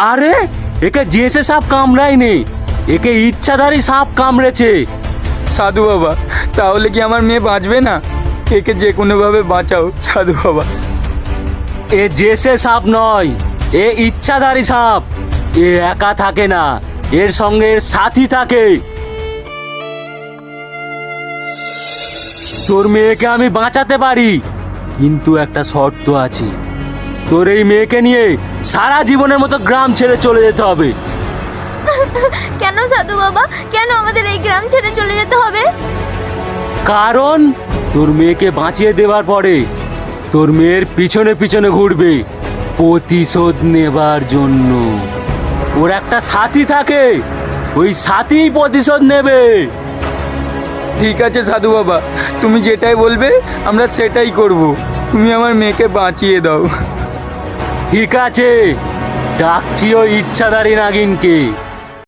আরে একে জেসে সাপ কামড়ায়নি, একে ইচ্ছাধারী সাপ কামড়েছে। সাধু বাবা, তাহলে কি আমার মেয়ে বাঁচবে না? একে যে কোনোভাবে বাঁচাও সাধু বাবা। এ জেসে সাপ নয়, এ ইচ্ছাধারী সাপ। এ একা থাকে না, এর সঙ্গে এর সাথী থাকে। তোর মেয়েকে আমি বাঁচাতে পারি, কিন্তু একটা শর্ত আছে। তোর এই মেয়েকে নিয়ে সারা জীবনের মতো গ্রাম ছেড়ে চলে যেতে হবে। কেন সাধু বাবা, কেন আমাদের এই গ্রাম ছেড়ে চলে যেতে হবে? কারণ তোর মেয়েকে বাঁচিয়ে দেওয়ার পরে তোর মেয়ের পিছনে পিছনে ঘুরবে প্রতিশোধ নেবার জন্য। ওর একটা সাথী থাকে, ওই সাথী প্রতিশোধ নেবে। ঠিক আছে সাধু বাবা, তুমি যেটাই বলবে আমরা সেটাই করব। তুমি আমার মেয়েকে বাঁচিয়ে দাও। ঠিক আছে, ডাকছি ওই ইচ্ছাধারী নাগিনকে।